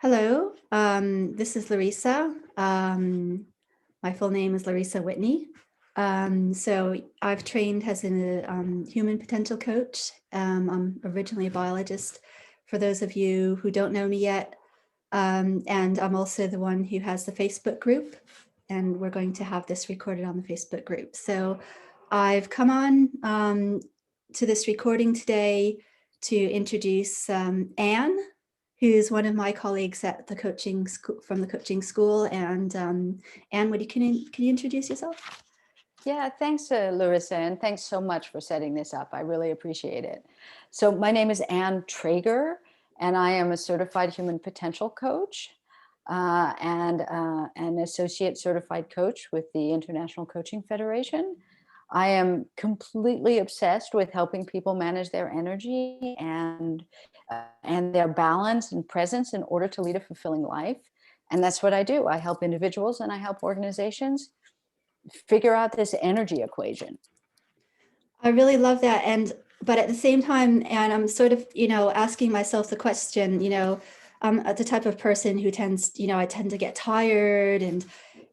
Hello, this is Larissa. My full name is Larissa Whitney. So I've trained as a human potential coach. I'm originally a biologist, for those of you who don't know me yet. And I'm also the one who has the Facebook group, and we're going to have this recorded on the Facebook group. So I've come on to this recording today to introduce Anne, who's one of my colleagues at the coaching school, from the coaching school. And Anne, can you introduce yourself? Yeah, thanks, Larissa, and thanks so much for setting this up. I really appreciate it. So my name is Anne Traeger, and I am a certified human potential coach and an associate certified coach with the International Coaching Federation. I am completely obsessed with helping people manage their energy and their balance and presence in order to lead a fulfilling life. And that's what I do. I help individuals and I help organizations figure out this energy equation. I really love that. But at the same time, and I'm sort of, asking myself the question, I'm the type of person who I tend to get tired,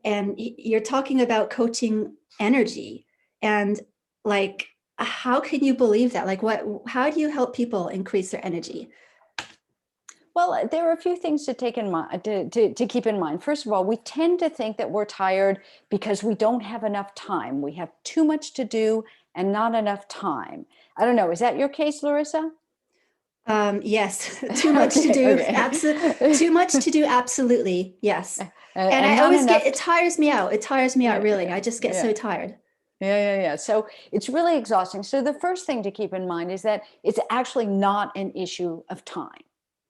and you're talking about coaching energy, and like, how can you believe that? Like, how do you help people increase their energy? Well, there are a few things to take in mind, to keep in mind. First of all, we tend to think that we're tired because we don't have enough time. We have too much to do and not enough time. I don't know. Is that your case, Larissa? Yes, too much to do. Okay. Too much to do. Absolutely. Yes. And I not always enough. It tires me out. It tires me out, really. I just get so Yeah. tired. Yeah. So it's really exhausting. So the first thing to keep in mind is that it's actually not an issue of time.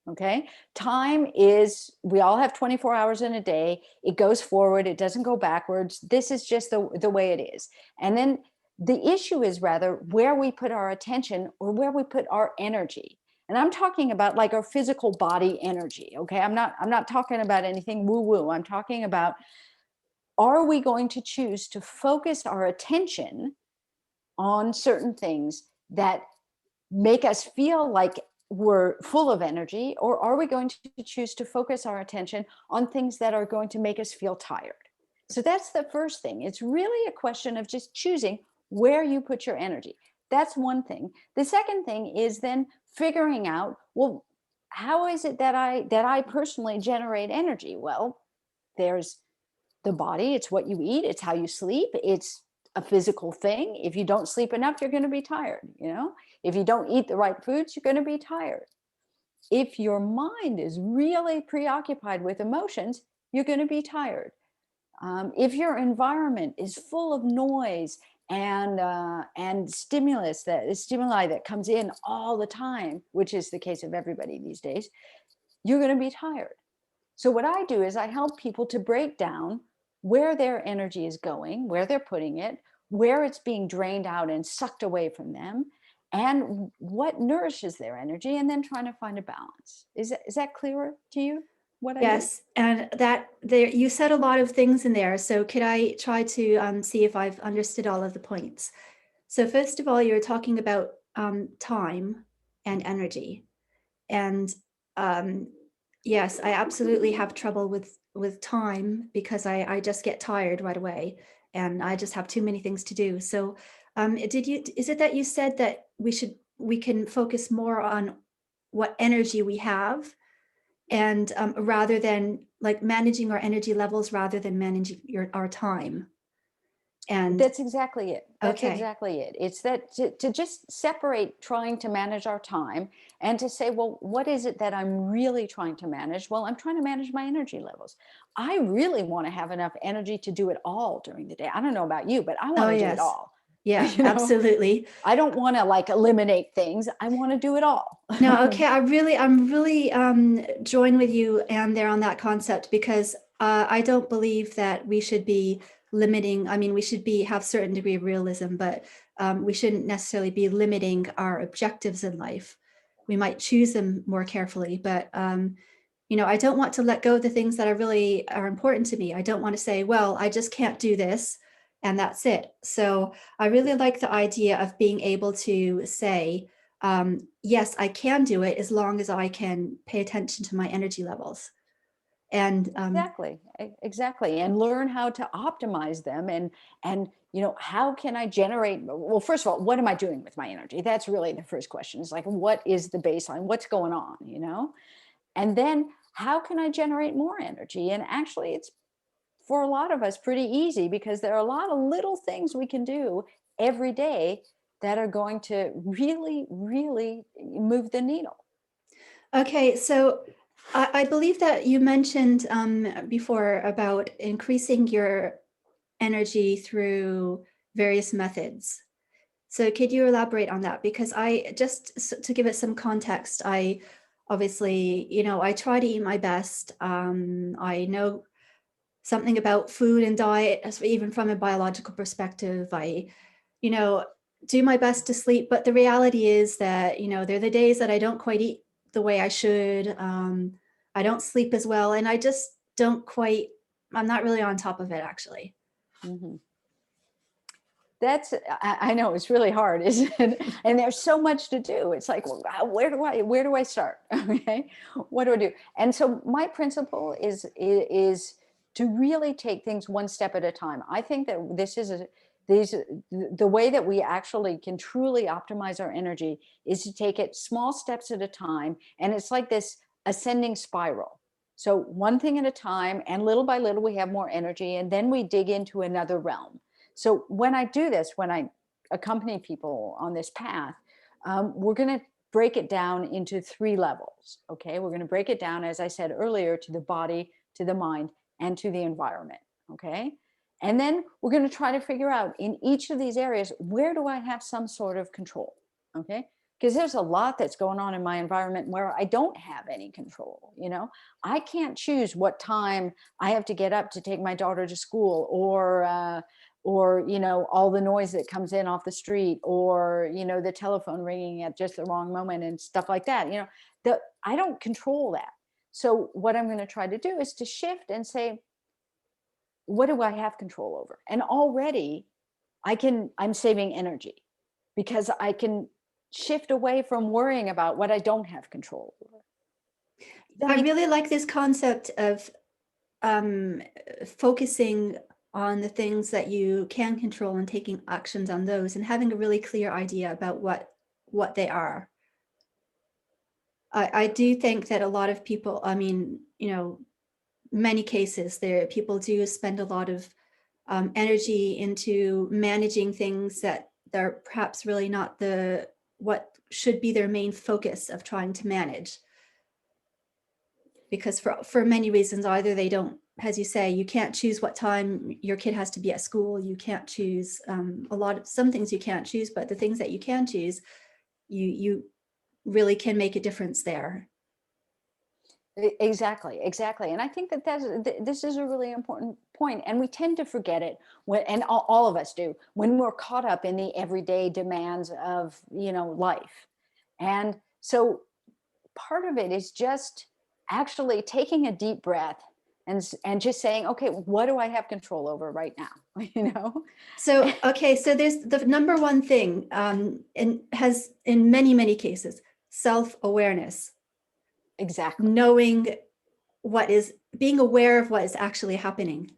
Okay. Time is, we all have 24 hours in a day. It goes forward. It doesn't go backwards. This is just the way it is. And then the issue is rather where we put our attention or where we put our energy. And I'm talking about like our physical body energy. Okay. I'm not talking about anything woo woo. I'm talking about, are we going to choose to focus our attention on certain things that make us feel like we're full of energy, or are we going to choose to focus our attention on things that are going to make us feel tired? So that's the first thing. It's really a question of just choosing where you put your energy. That's one thing. The second thing is then figuring out, well, how is it that I personally generate energy? Well, there's the body, it's what you eat, it's how you sleep, it's a physical thing. If you don't sleep enough, you're going to be tired. If you don't eat the right foods, you're going to be tired. If your mind is really preoccupied with emotions, you're going to be tired. If your environment is full of noise and stimuli that comes in all the time, which is the case of everybody these days, you're going to be tired. So what I do is I help people to break down where their energy is going, where they're putting it, where it's being drained out and sucked away from them, and what nourishes their energy, and then trying to find a balance. Is that clearer to you, what I do? Yes, and that there you said a lot of things in there. So could I try to see if I've understood all of the points? So first of all, you're talking about time and energy, and um, yes, I absolutely have trouble with time because I just get tired right away, and I just have too many things to do. So is it that you said that we can focus more on what energy we have, and rather than like managing our energy levels rather than managing our time? And That's exactly it. That's okay. exactly it. It's that to just separate trying to manage our time and to say, well, what is it that I'm really trying to manage? Well, I'm trying to manage my energy levels. I really want to have enough energy to do it all during the day. I don't know about you, but I Oh want to do it yes. all. Yeah, absolutely. I don't want to like eliminate things. I want to do it all. No, okay. I'm really join with you and there on that concept, because I don't believe that we should be limiting. I mean, we should have certain degree of realism, but we shouldn't necessarily be limiting our objectives in life. We might choose them more carefully, but I don't want to let go of the things that are important to me. I don't want to say, well, I just can't do this, and that's it. So I really like the idea of being able to say, yes, I can do it as long as I can pay attention to my energy levels. And Exactly. And learn how to optimize them. And, how can I generate, well, first of all, what am I doing with my energy? That's really the first question. It's like, what is the baseline? What's going on? And then how can I generate more energy? And actually it's, for a lot of us, pretty easy, because there are a lot of little things we can do every day that are going to really, really move the needle. okay, so I believe that you mentioned before about increasing your energy through various methods. So could you elaborate on that? Because to give it some context, I obviously, I try to eat my best. I know something about food and diet, even from a biological perspective. I, do my best to sleep, but the reality is that, there are the days that I don't quite eat the way I should. I don't sleep as well, and I just I'm not really on top of it, actually. Mm-hmm. I know it's really hard, isn't it? And there's so much to do. It's like, well, where do I start? Okay, what do I do? And so my principle is to really take things one step at a time. I think that the way that we actually can truly optimize our energy is to take it small steps at a time, and it's like this ascending spiral. So one thing at a time, and little by little we have more energy, and then we dig into another realm. So when I do this, when I accompany people on this path, we're going to break it down into 3 levels. Okay, we're going to break it down, as I said earlier, to the body, to the mind, and to the environment. Okay, and then we're going to try to figure out in each of these areas, where do I have some sort of control? Okay, because there's a lot that's going on in my environment where I don't have any control. I can't choose what time I have to get up to take my daughter to school, or all the noise that comes in off the street, or the telephone ringing at just the wrong moment and stuff like that. I don't control that. So what I'm going to try to do is to shift and say, what do I have control over? And already I'm saving energy, because I can shift away from worrying about what I don't have control over. I really like this concept of focusing on the things that you can control and taking actions on those, and having a really clear idea about what they are. I do think that a lot of people, many cases people do spend a lot of energy into managing things that they're perhaps really not what should be their main focus of trying to manage. Because for many reasons, either they don't, as you say, you can't choose what time your kid has to be at school. You can't choose some things you can't choose, but the things that you can choose, you really can make a difference there. Exactly. And I think this is a really important point, and we tend to forget it and all of us do, when we're caught up in the everyday demands of life. And so part of it is just actually taking a deep breath and just saying, okay, what do I have control over right now? So there's the number one thing, and has in many cases, self-awareness. Exactly. Being aware of what is actually happening.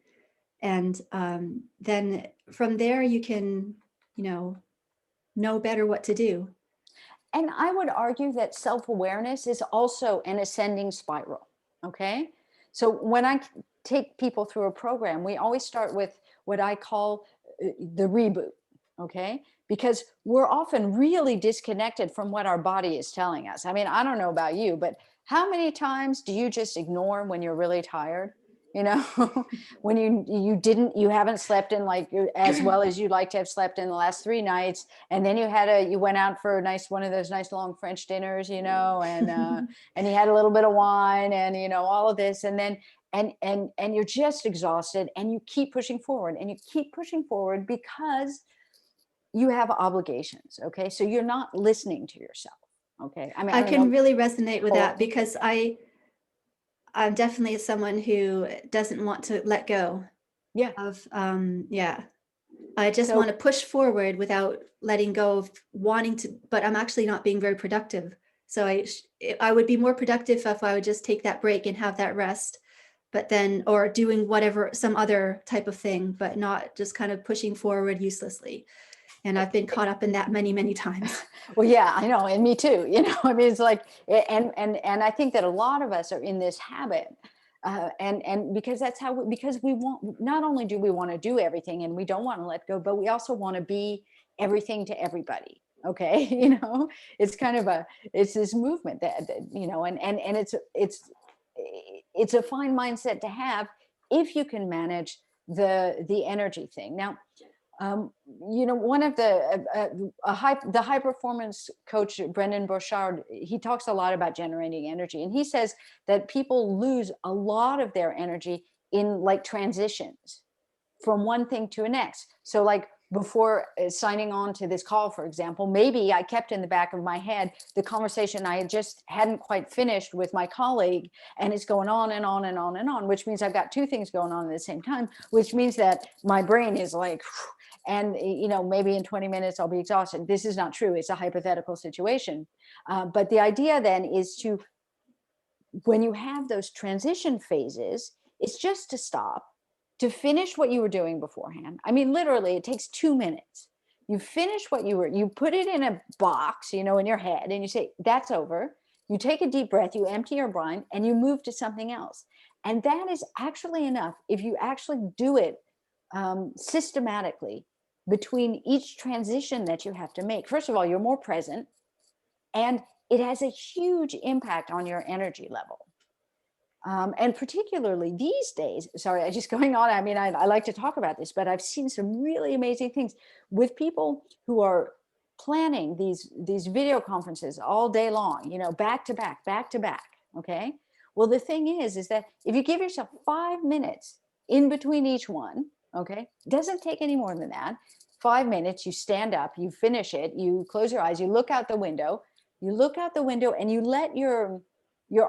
And then from there you can, know better what to do. And I would argue that self-awareness is also an ascending spiral. Okay. So when I take people through a program, we always start with what I call the ReBoot. Okay. Because we're often really disconnected from what our body is telling us. I mean, I don't know about you, but how many times do you just ignore when you're really tired? When you haven't slept in like as well as you'd like to have slept in the last 3 nights, and then you went out for one of those nice long French dinners, and and you had a little bit of wine, and all of this, and then and you're just exhausted, and you keep pushing forward because you have obligations. Okay, so you're not listening to yourself. Okay, I mean, I can really resonate with that, because I'm definitely someone who doesn't want to let go. Yeah. I just want to push forward without letting go of wanting to, but I'm actually not being very productive. So I would be more productive if I would just take that break and have that rest. but then, or doing whatever, some other type of thing, but not just kind of pushing forward uselessly. And I've been caught up in that many, many times. Well, yeah, I know, and me too. I mean, it's like, and I think that a lot of us are in this habit, and because that's how, because we want, not only do we want to do everything, and we don't want to let go, but we also want to be everything to everybody. Okay, it's kind of it's this movement that and it's a fine mindset to have if you can manage the energy thing. Now, one of the high performance coach, Brendan Burchard, he talks a lot about generating energy, and he says that people lose a lot of their energy in like transitions from one thing to a next. So like before signing on to this call, for example, maybe I kept in the back of my head the conversation I just hadn't quite finished with my colleague, and it's going on and on and on and on, which means I've got two things going on at the same time, which means that my brain is like, and maybe in 20 minutes I'll be exhausted. This is not true. It's a hypothetical situation. But the idea then is to, when you have those transition phases, it's just to stop, to finish what you were doing beforehand. I mean, literally, it takes 2 minutes. You finish what you put it in a box, in your head, and you say, that's over. You take a deep breath, you empty your brain, and you move to something else. And that is actually enough. If you actually do it systematically between each transition that you have to make, first of all, you're more present, and it has a huge impact on your energy level. And particularly these days, sorry, I just going on. I mean, I like to talk about this, but I've seen some really amazing things with people who are planning these video conferences all day long, back to back, back to back. Okay. Well, the thing is that if you give yourself 5 minutes in between each one, okay, it doesn't take any more than that. 5 minutes, you stand up, you finish it, you close your eyes, you look out the window, and you let your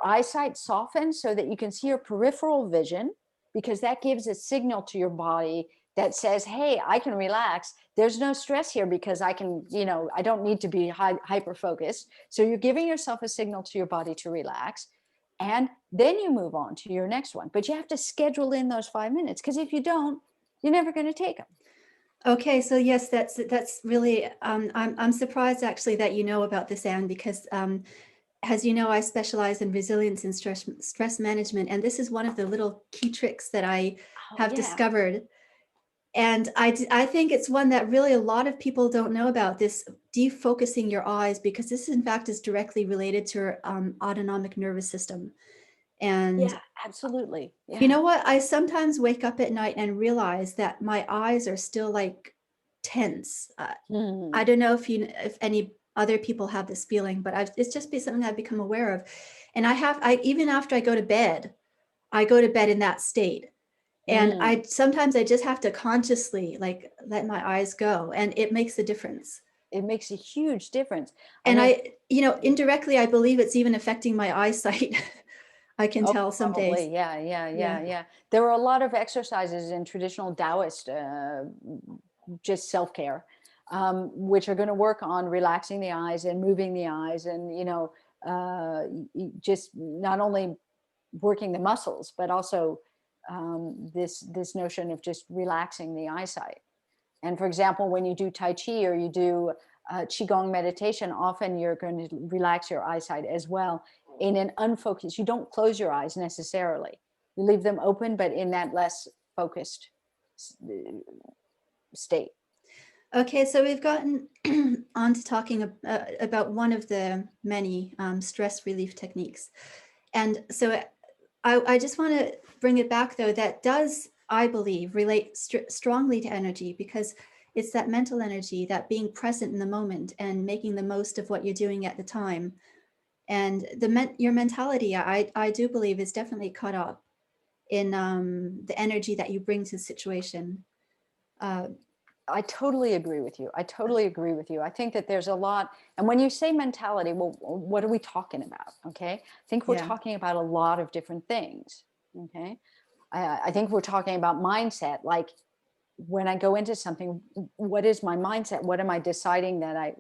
eyesight soften so that you can see your peripheral vision, because that gives a signal to your body that says, hey, I can relax. There's no stress here because I can, I don't need to be hyper focused. So you're giving yourself a signal to your body to relax. And then you move on to your next one. But you have to schedule in those 5 minutes, because if you don't, you're never going to take them. Okay, so yes, that's really, I'm surprised actually that you know about this, Anne, because as you know, I specialize in resilience and stress management, and this is one of the little key tricks that I have discovered. And I think it's one that really a lot of people don't know about, this defocusing your eyes, because this in fact is directly related to your autonomic nervous system. And yeah, absolutely. Yeah. you know what? I sometimes wake up at night and realize that my eyes are still like tense. I don't know if any other people have this feeling, but it's just been something I've become aware of. And even after I go to bed in that state. And sometimes I just have to consciously like let my eyes go, and it makes a difference. It makes a huge difference. And indirectly, I believe it's even affecting my eyesight. I can tell some probably. days. Yeah. There are a lot of exercises in traditional Taoist, just self-care, which are going to work on relaxing the eyes and moving the eyes, and just not only working the muscles, but also this notion of just relaxing the eyesight. And for example, when you do Tai Chi or you do Qigong meditation, often you're going to relax your eyesight as well in an unfocused, you don't close your eyes necessarily. You leave them open, but in that less focused state. Okay, so we've gotten on to talking about one of the many stress relief techniques. And so I just want to bring it back, though, that does, I believe, relate strongly to energy, because it's that mental energy, that being present in the moment and making the most of what you're doing at the time. And your mentality, I do believe, is definitely caught up in the energy that you bring to the situation. I totally agree with you. I think that there's a lot. And when you say mentality, well, what are we talking about? Okay. I think we're talking about a lot of different things. Okay. I think we're talking about mindset. Like when I go into something, what is my mindset? What am I deciding that I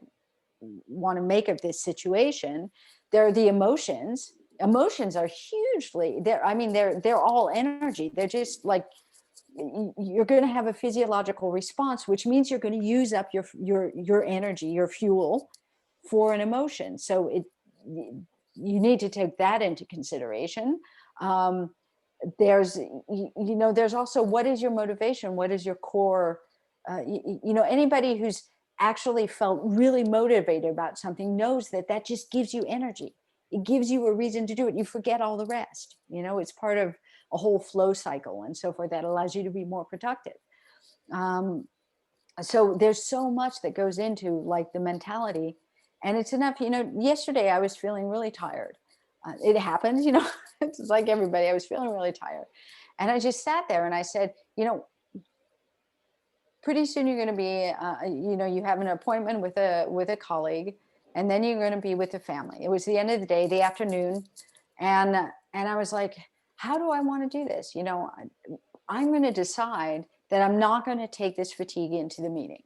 want to make of this situation? There are the emotions. Emotions are huge hugely. They're all energy. They're just like, you're going to have a physiological response, which means you're going to use up your energy, your fuel for an emotion. So you need to take that into consideration. There's there's also, what is your motivation? What is your core? Anybody who's actually felt really motivated about something knows that just gives you energy. It gives you a reason to do it. You forget all the rest. It's part of a whole flow cycle and so forth that allows you to be more productive. So there's so much that goes into like the mentality, and it's enough. Yesterday I was feeling really tired. It happens, it's like everybody. I was feeling really tired, and I just sat there and I said, pretty soon you're going to be, you have an appointment with a colleague, and then you're going to be with the family. It was the end of the day, the afternoon, and I was like, how do I want to do this? I'm going to decide that I'm not going to take this fatigue into the meeting,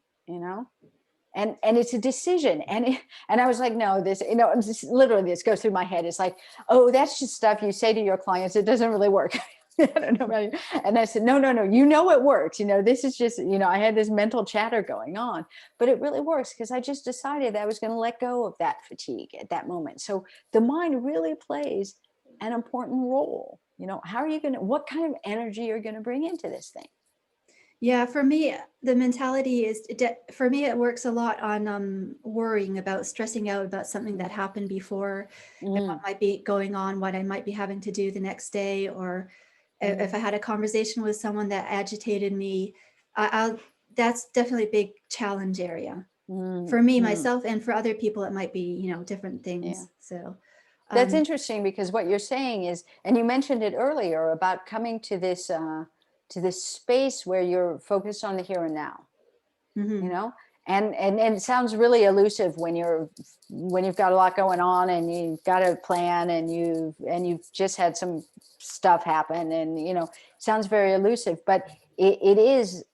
and it's a decision. And I was like, no, this, literally this goes through my head. It's like, oh, that's just stuff you say to your clients. It doesn't really work. I don't know about you. And I said, no, it works. This is just, I had this mental chatter going on, but it really works because I just decided that I was going to let go of that fatigue at that moment. So the mind really plays an important role. How are you what kind of energy are you going to bring into this thing? Yeah, for me, the mentality is, for me, it works a lot on worrying about, stressing out about something that happened before, and what might be going on, what I might be having to do the next day, or if I had a conversation with someone that agitated me. That's definitely a big challenge area for me, myself, and for other people, it might be, different things. Yeah. So that's interesting, because what you're saying is, and you mentioned it earlier about coming to this space where you're focused on the here and now, and it sounds really elusive when you've got a lot going on and you've got a plan and you've just had some stuff happen, and it sounds very elusive, but it is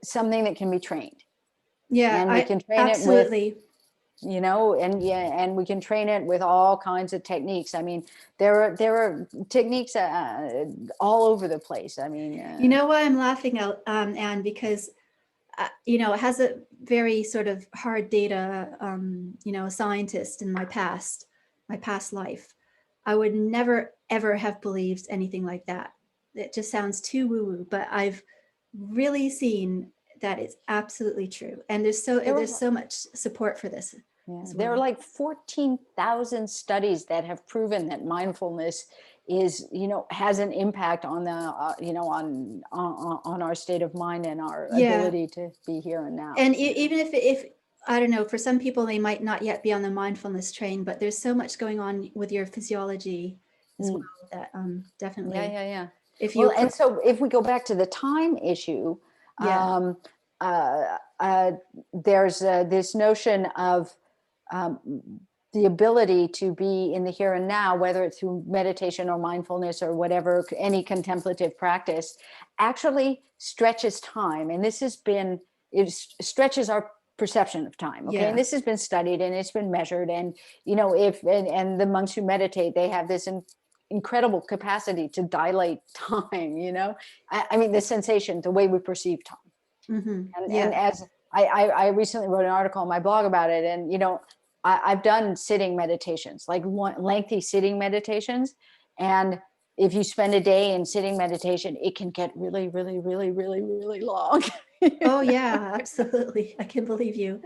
something that can be trained. Yeah, and we can train absolutely. it with, and we can train it with all kinds of techniques. I mean, there are techniques all over the place. I mean, why I'm laughing out, Anne, because it has a very sort of hard data. A scientist in my past life, I would never ever have believed anything like that. It just sounds too woo-woo, but I've really seen that it's absolutely true, and there's so much support for this. Yeah, there are like 14,000 studies that have proven that mindfulness is, has an impact on the, on our state of mind and our ability to be here and now. And even if I don't know, for some people, they might not yet be on the mindfulness train, but there's so much going on with your physiology as well that definitely. Yeah. And so if we go back to the time issue, there's this notion of the ability to be in the here and now, whether it's through meditation or mindfulness or whatever, any contemplative practice, actually stretches time. And this it stretches our perception of time. Okay. Yeah. And this has been studied and it's been measured. And, and the monks who meditate, they have this incredible capacity to dilate time, I mean, the sensation, the way we perceive time. And as I recently wrote an article on my blog about it, and I've done sitting meditations, like lengthy sitting meditations, and if you spend a day in sitting meditation, it can get really, really, really, really, really long. Oh yeah, absolutely. I can believe you.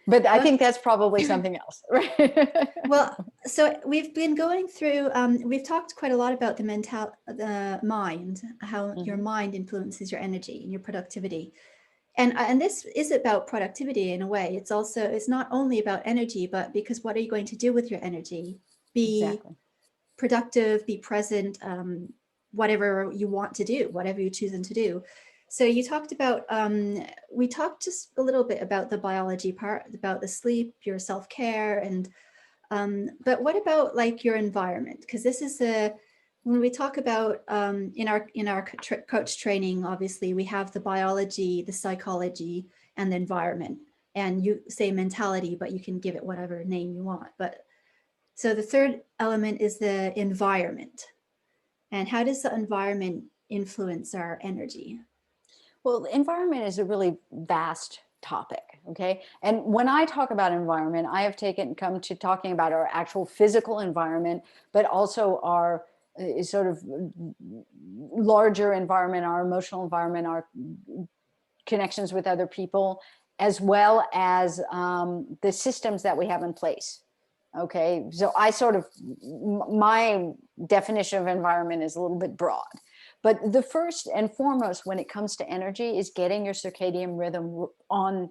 But I think that's probably something else, right? Well, so we've been going through, we've talked quite a lot about the mind, how your mind influences your energy and your productivity. And this is about productivity in a way. It's not only about energy, but because what are you going to do with your energy? Be productive, be present, whatever you want to do, whatever you're choosing to do. So you talked about, we talked just a little bit about the biology part, about the sleep, your self-care, and but what about like your environment? Because this is when we talk about in our coach training, obviously we have the biology, the psychology, and the environment. And you say mentality, but you can give it whatever name you want. But So the third element is the environment. And how does the environment influence our energy? Well, the environment is a really vast topic, okay? And when I talk about environment, I have come to talking about our actual physical environment, but also our sort of larger environment, our emotional environment, our connections with other people, as well as the systems that we have in place. Okay, so my definition of environment is a little bit broad. But the first and foremost when it comes to energy is getting your circadian rhythm on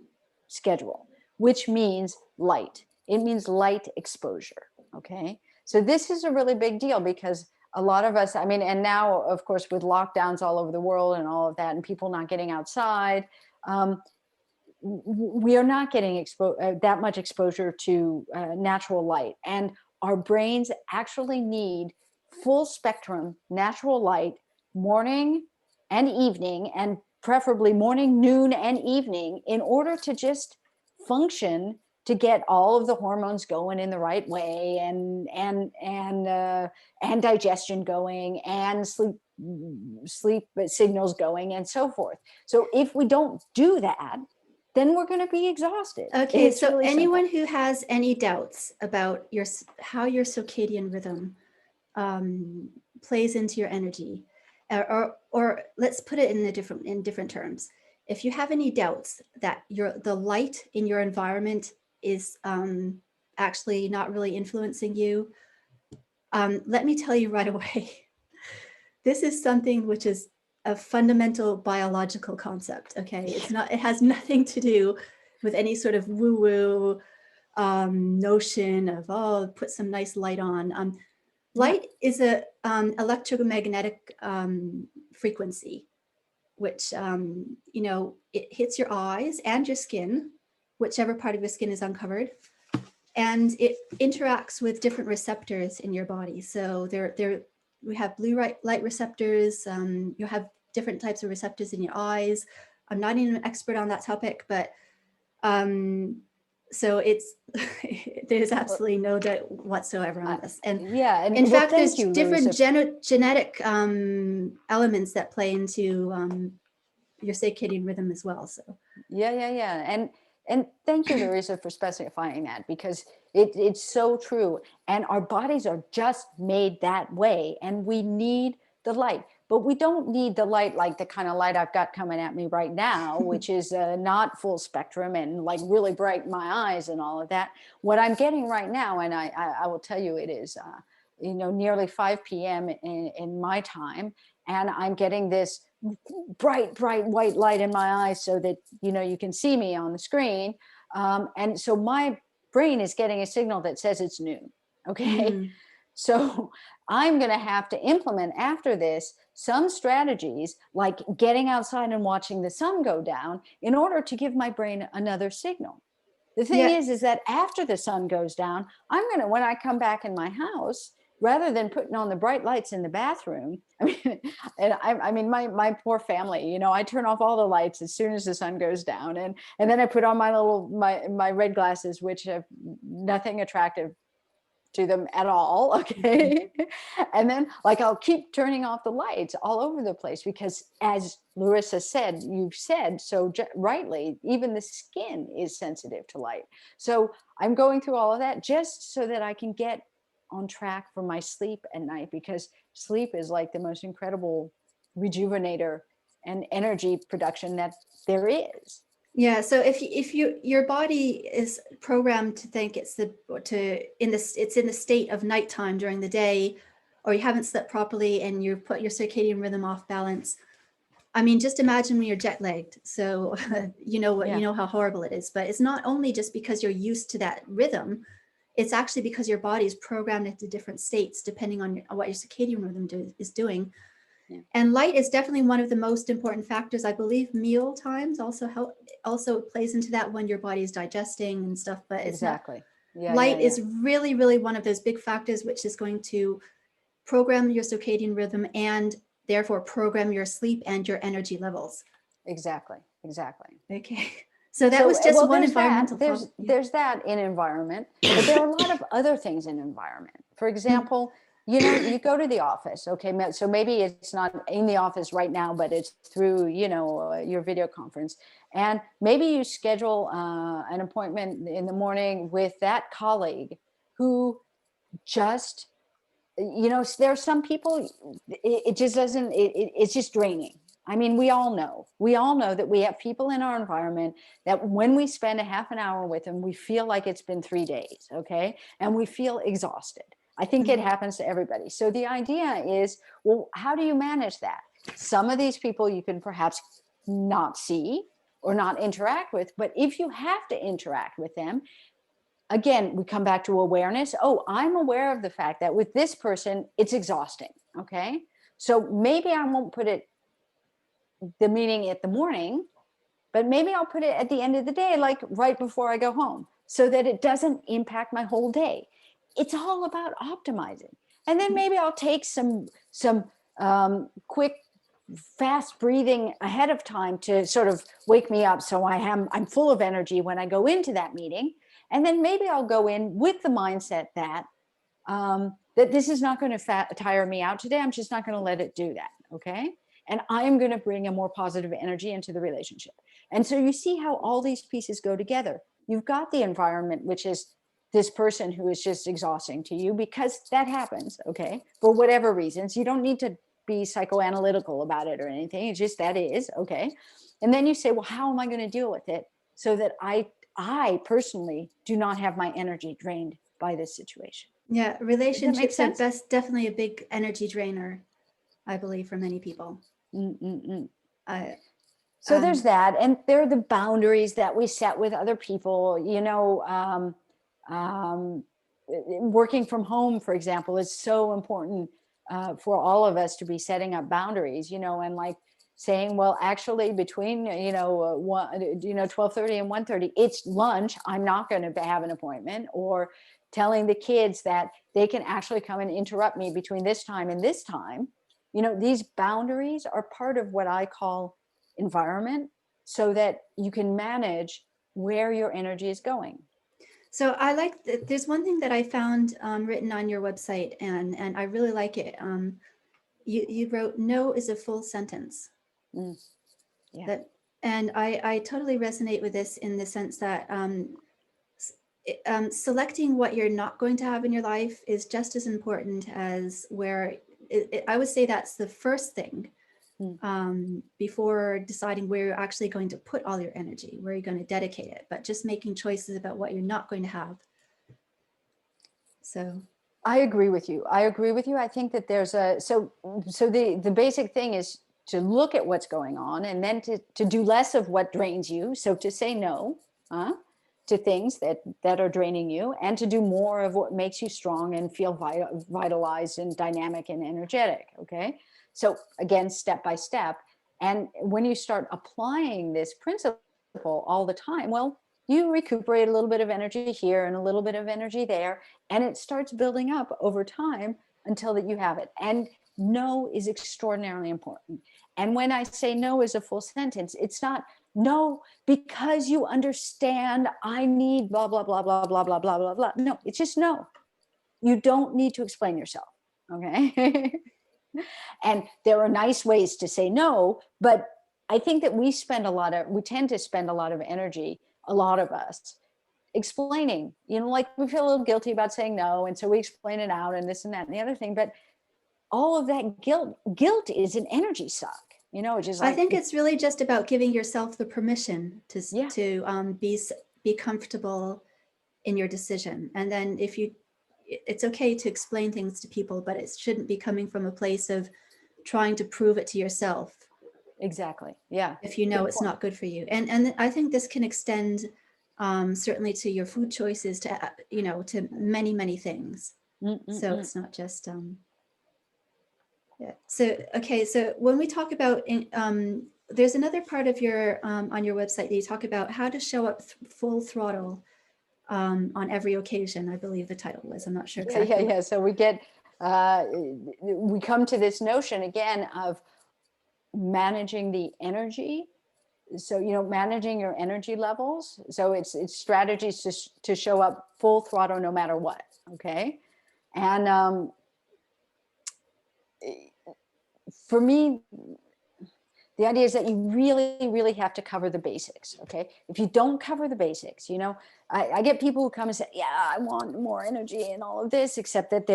schedule, which means light. It means light exposure. Okay, so this is a really big deal because a lot of us, I mean, and now, of course, with lockdowns all over the world and all of that, and people not getting outside, we are not getting that much exposure to natural light. And our brains actually need full spectrum natural light morning and evening, and preferably morning, noon, and evening, in order to just function, to get all of the hormones going in the right way, and digestion going, and sleep signals going, and so forth. So if we don't do that, then we're going to be exhausted. Okay, It's so really anyone simple. who has any doubts about how your circadian rhythm plays into your energy, or let's put it in different terms. If you have any doubts that the light in your environment is actually not really influencing you, let me tell you right away. This is something which is a fundamental biological concept. Okay, it has nothing to do with any sort of woo-woo notion of, oh, put some nice light on. Light is a electromagnetic frequency, which it hits your eyes and your skin, whichever part of your skin is uncovered, and it interacts with different receptors in your body. So we have blue light receptors. You have different types of receptors in your eyes. I'm not even an expert on that topic, but so there's absolutely no doubt whatsoever on this. And and in fact, there's thank you, different Larissa. genetic elements that play into your circadian rhythm as well. So And thank you, Larissa, for specifying that, because it's so true. And our bodies are just made that way, and we need the light. But we don't need the light like the kind of light I've got coming at me right now, which is not full spectrum and like really bright in my eyes and all of that. What I'm getting right now, and I will tell you, it is nearly 5 p.m. in my time, and I'm getting this bright white light in my eyes so that you can see me on the screen, and so my brain is getting a signal that says it's noon. Okay. So I'm going to have to implement after this some strategies like getting outside and watching the sun go down in order to give my brain another signal. The thing yeah, is that after the sun goes down, when I come back in my house, rather than putting on the bright lights in the bathroom, I mean, my poor family, I turn off all the lights as soon as the sun goes down, and then I put on my red glasses, which have nothing attractive to them at all. Okay. And then I'll keep turning off the lights all over the place, because as Larissa said, you've said so rightly, even the skin is sensitive to light. So I'm going through all of that just so that I can get on track for my sleep at night, because sleep is like the most incredible rejuvenator and energy production that there is. Yeah, so if your body is programmed to think it's in the state of nighttime during the day, or you haven't slept properly and you've put your circadian rhythm off balance. I mean, just imagine when you're jet lagged. So you know how horrible it is. But it's not only just because you're used to that rhythm, it's actually because your body is programmed into different states depending on what your circadian rhythm is doing. Yeah. And light is definitely one of the most important factors. I believe meal times also plays into that when your body is digesting and stuff, but it's Exactly. not. Light is really, really one of those big factors, which is going to program your circadian rhythm and therefore program your sleep and your energy levels. Exactly. Okay. So that was just well, one there's environmental that. problem. There's that in environment, but there are a lot of other things in environment. For example, you know, you go to the office, okay? So maybe it's not in the office right now, but it's through, you know, your video conference. And maybe you schedule an appointment in the morning with that colleague who just, you know, there are some people, it just doesn't, it's just draining. I mean, we all know that we have people in our environment that when we spend a half an hour with them, we feel like it's been 3 days, okay? And we feel exhausted. I think it happens to everybody. So the idea is, well, how do you manage that? Some of these people you can perhaps not see or not interact with, but if you have to interact with them, again, we come back to awareness. Oh, I'm aware of the fact that with this person, it's exhausting, okay? So maybe I won't put the meeting at the morning, but maybe I'll put it at the end of the day, like right before I go home, so that it doesn't impact my whole day. It's all about optimizing. And then maybe I'll take some quick, fast breathing ahead of time to sort of wake me up, so I'm full of energy when I go into that meeting. And then maybe I'll go in with the mindset that that this is not going to tire me out today. I'm just not going to let it do that. Okay. And I am going to bring a more positive energy into the relationship. And so you see how all these pieces go together. You've got the environment, which is this person who is just exhausting to you, because that happens. Okay. For whatever reasons, you don't need to be psychoanalytical about it or anything. It's just that is okay. And then you say, well, how am I going to deal with it so that I personally do not have my energy drained by this situation? Yeah, relationships are definitely a big energy drainer, I believe, for many people. So there's that, and there are the boundaries that we set with other people. You know, working from home, for example, is so important for all of us to be setting up boundaries. You know, and like saying, well, actually, between 12:30 and 1:30, it's lunch. I'm not going to have an appointment. Or telling the kids that they can actually come and interrupt me between this time and this time. You know, these boundaries are part of what I call environment, so that you can manage where your energy is going. So I like there's one thing that I found written on your website, and I really like it. You wrote, "No is a full sentence." Yeah. And I totally resonate with this in the sense that selecting what you're not going to have in your life is just as important as where I would say that's the first thing before deciding where you're actually going to put all your energy, where you're going to dedicate it, but just making choices about what you're not going to have. So I agree with you. I think that there's so the basic thing is to look at what's going on, and then to do less of what drains you. So to say no to things that are draining you, and to do more of what makes you strong and feel vitalized and dynamic and energetic. Okay. So again, step by step. And when you start applying this principle all the time, well, you recuperate a little bit of energy here and a little bit of energy there, and it starts building up over time until that you have it. And no is extraordinarily important. And when I say no is a full sentence, it's not no because you understand I need blah, blah, blah, blah, blah, blah, blah, blah, blah. No, it's just no. You don't need to explain yourself. Okay. And there are nice ways to say no, but I think that we tend to spend a lot of energy, a lot of us, explaining, you know, like we feel a little guilty about saying no. And so we explain it out and this and that and the other thing. But all of that guilt is an energy suck. You know, just like, I think it's really just about giving yourself the permission to be comfortable in your decision. And then it's okay to explain things to people, but it shouldn't be coming from a place of trying to prove it to yourself. Exactly. Yeah. If you know it's not good for you. And I think this can extend certainly to your food choices, to many, many things. So it's not just, yeah. So, okay. So when we talk about, there's another part of your, on your website that you talk about how to show up full throttle on every occasion. I believe the title was, I'm not sure exactly. Yeah. So we come to this notion again of managing the energy so, managing your energy levels. So it's strategies to show up full throttle no matter what. Okay. And for me, the idea is that you really, really have to cover the basics. Okay. If you don't cover the basics, I get people who come and say, yeah, I want more energy and all of this, except that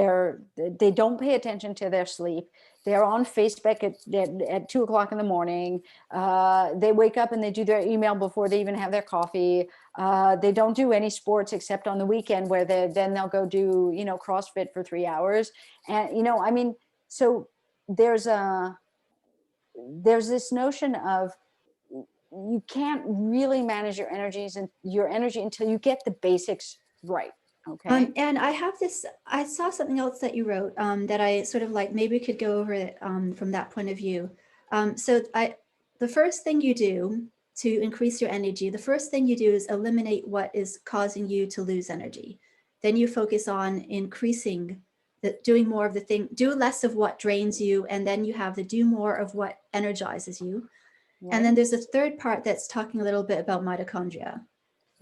they don't pay attention to their sleep. They're on Facebook at 2 o'clock in the morning. They wake up and they do their email before they even have their coffee. They don't do any sports except on the weekend, where then they'll go do, CrossFit for 3 hours. And, so there's this notion of, you can't really manage your energy until you get the basics right. Okay. And I saw something else that you wrote that I sort of like, maybe we could go over it from that point of view. The first thing you do to increase your energy, the first thing you do is eliminate what is causing you to lose energy. Then you focus on increasing doing more of the thing, do less of what drains you, and then you have the do more of what energizes you. Right. And then there's a third part that's talking a little bit about mitochondria.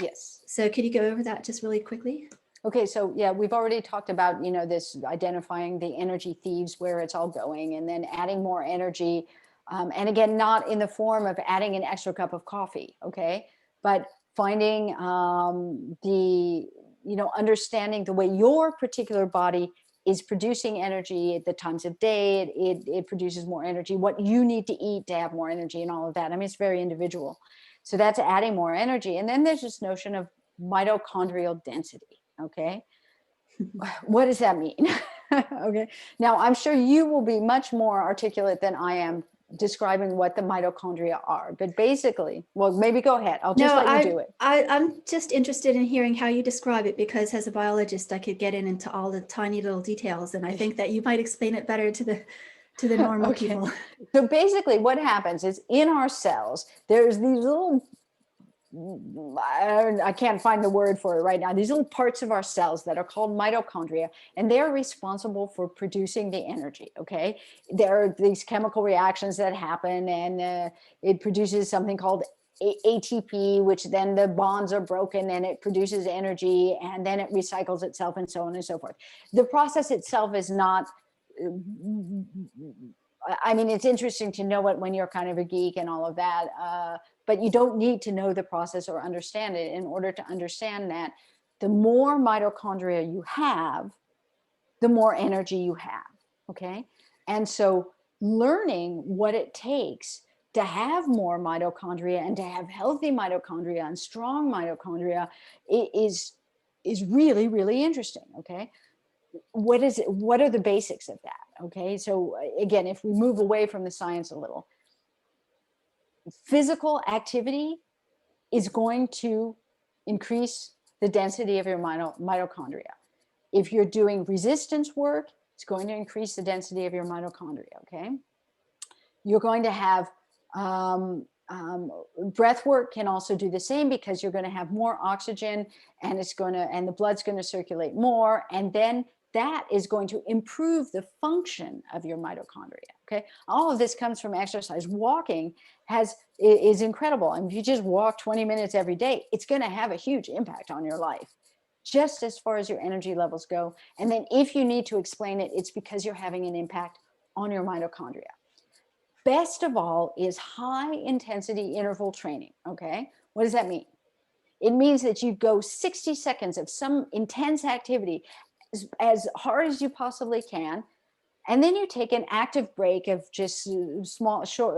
Yes. So could you go over that just really quickly? Okay, so yeah, we've already talked about, this identifying the energy thieves, where it's all going, and then adding more energy. And again, not in the form of adding an extra cup of coffee, okay? But finding understanding the way your particular body is producing energy at the times of day. It produces more energy, what you need to eat to have more energy, and all of that. I mean, it's very individual. So that's adding more energy. And then there's this notion of mitochondrial density. Okay. What does that mean? Okay. Now, I'm sure you will be much more articulate than I am describing what the mitochondria are, but basically, well, maybe go ahead. I'll just let you do it. I'm just interested in hearing how you describe it, because as a biologist, I could get into all the tiny little details, and I think that you might explain it better to the normal people. So basically what happens is, in our cells, there's these little, I can't find the word for it right now, these little parts of our cells that are called mitochondria, and they're responsible for producing the energy. Okay. There are these chemical reactions that happen, and it produces something called ATP, which then the bonds are broken and it produces energy, and then it recycles itself, and so on and so forth. The process itself is not, I mean, it's interesting to know it when you're kind of a geek and all of that, but you don't need to know the process or understand it in order to understand that the more mitochondria you have, the more energy you have. Okay. And so learning what it takes to have more mitochondria, and to have healthy mitochondria and strong mitochondria, is really, really interesting. Okay. What is it? What are the basics of that? Okay. So again, if we move away from the science a little, physical activity is going to increase the density of your mitochondria. If you're doing resistance work, it's going to increase the density of your mitochondria. Okay. You're going to have breath work can also do the same, because you're going to have more oxygen, and the blood's going to circulate more, and then that is going to improve the function of your mitochondria. Okay. All of this comes from exercise. Walking is incredible. And if you just walk 20 minutes every day, it's going to have a huge impact on your life, just as far as your energy levels go. And then if you need to explain it, it's because you're having an impact on your mitochondria. Best of all is high intensity interval training. Okay. What does that mean? It means that you go 60 seconds of some intense activity as hard as you possibly can, and then you take an active break of just small, short,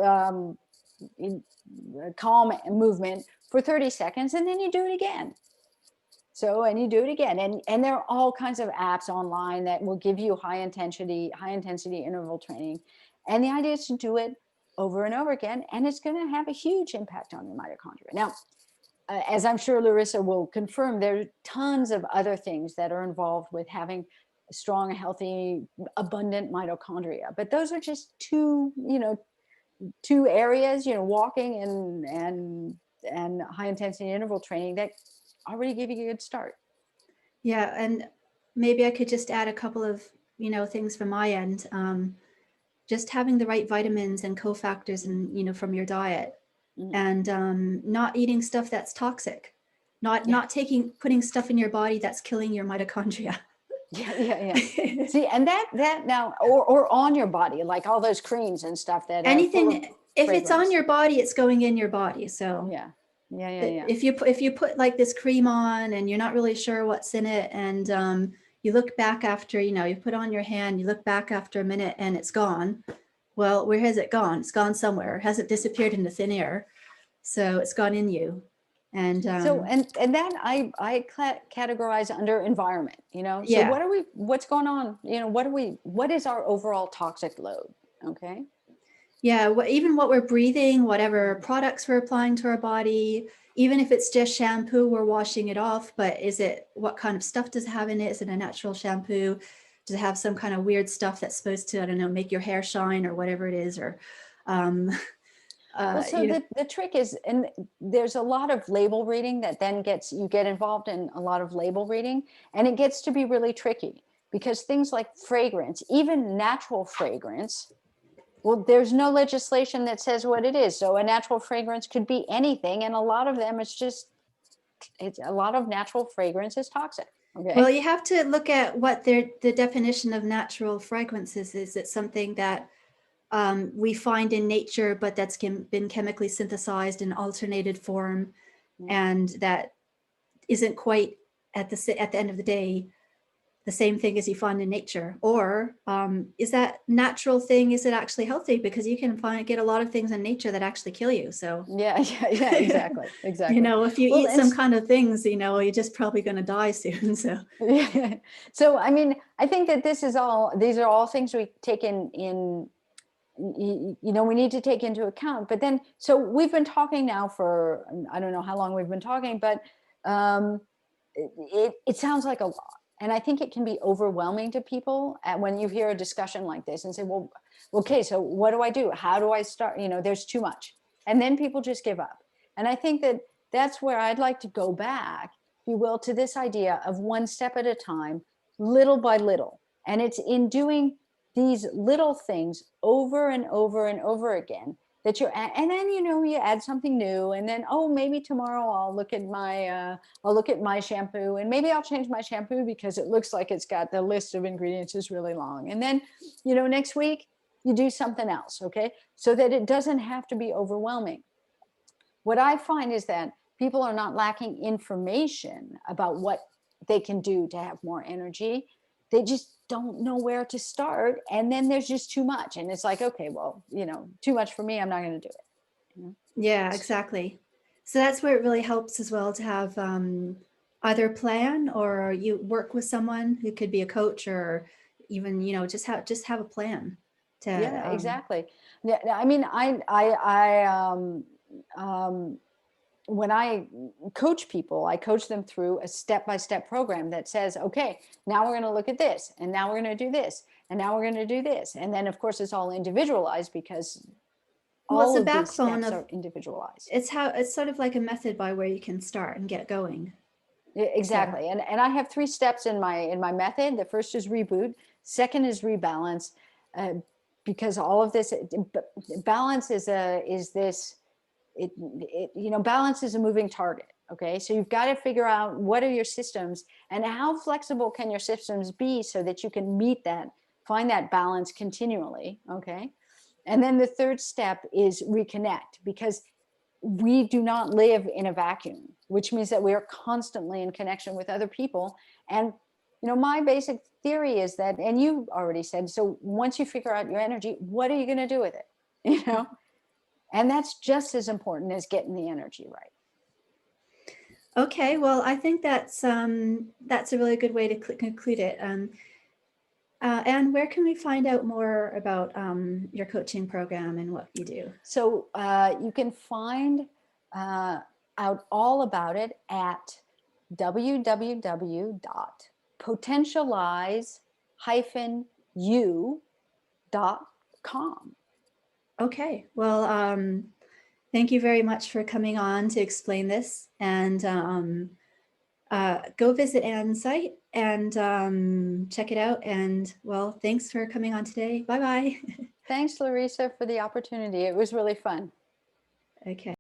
calm movement for 30 seconds, and then you do it again. And you do it again, and there are all kinds of apps online that will give you high intensity interval training, and the idea is to do it over and over again, and it's going to have a huge impact on your mitochondria. Now, as I'm sure Larissa will confirm, there are tons of other things that are involved with having strong, healthy, abundant mitochondria. But those are just two areas, walking and high intensity interval training, that already give you a good start. Yeah. And maybe I could just add a couple of, things from my end. Just having the right vitamins and cofactors and, from your diet. and not eating stuff that's toxic, not Yeah. putting stuff in your body that's killing your mitochondria. Yeah. See, and that now, or on your body, like all those creams and stuff that are full of Anything, if it's on fragrance. your body, it's going in your body. So Yeah. if you put like this cream on and you're not really sure what's in it, and you look back after, you put on your hand, you look back after a minute and it's gone. Well, where has it gone? It's gone somewhere. It hasn't disappeared into thin air. So it's gone in you. And So and then I categorize under environment, so yeah. what's going on, what is our overall toxic load? Okay. Yeah, even what we're breathing, whatever products we're applying to our body, even if it's just shampoo, we're washing it off. But what kind of stuff does it have in it? Is it a natural shampoo? Does it have some kind of weird stuff that's supposed to, I don't know, make your hair shine or whatever it is? Or, Well, so the trick is, and there's a lot of label reading that then you get involved in a lot of label reading, and it gets to be really tricky because things like fragrance, even natural fragrance, well, there's no legislation that says what it is. So a natural fragrance could be anything. And a lot of them, a lot of natural fragrance is toxic. Okay. Well, you have to look at what the definition of natural fragrances is. It's something that we find in nature, but that's been chemically synthesized in alternated form, and that isn't quite at the end of the day the same thing as you find in nature. Or is that natural thing, is it actually healthy? Because you can get a lot of things in nature that actually kill you. So yeah, exactly. If you eat some kind of things, you're just probably going to die soon. So yeah. So I mean, I think that these are all things we take in we need to take into account. But then, so we've been talking now for, I don't know how long we've been talking, but it sounds like a lot. And I think it can be overwhelming to people when you hear a discussion like this and say, well, okay, so what do I do? How do I start? There's too much. And then people just give up. And I think that that's where I'd like to go back, if you will, to this idea of one step at a time, little by little. And it's in doing these little things over and over and over again that and then you add something new, and then maybe tomorrow I'll look at my shampoo, and maybe I'll change my shampoo because it looks like it's got the list of ingredients is really long, and then next week you do something else. Okay, so that it doesn't have to be overwhelming. What I find is that people are not lacking information about what they can do to have more energy. They just don't know where to start. And then there's just too much. And it's like, okay, well, too much for me, I'm not going to do it. Yeah, exactly. So that's where it really helps as well to have either a plan, or you work with someone who could be a coach, or even, just have a plan. Yeah, exactly. Yeah, I mean, when I coach people, I coach them through a step-by-step program that says, okay, now we're going to look at this, and now we're going to do this, and now we're going to do this. And then of course it's all individualized because all of these steps are individualized. It's sort of like a method by where you can start and get going. Exactly. So. And I have 3 steps in my method. The first is ReBoot. Second is ReBalance, because all of this balance balance is a moving target. Okay, so you've got to figure out what are your systems and how flexible can your systems be so that you can find that balance continually. Okay, and then the third step is ReConnect, because we do not live in a vacuum, which means that we are constantly in connection with other people. And my basic theory is that, and you already said, so once you figure out your energy, what are you going to do with it? And that's just as important as getting the energy right. Okay, well, I think that's a really good way to conclude it. And where can we find out more about your coaching program and what you do? So you can find out all about it at www.potentialize-u.com. Okay, well, thank you very much for coming on to explain this, and go visit Anne's site and check it out. And well, thanks for coming on today. Bye-bye. Thanks, Larissa, for the opportunity. It was really fun. Okay.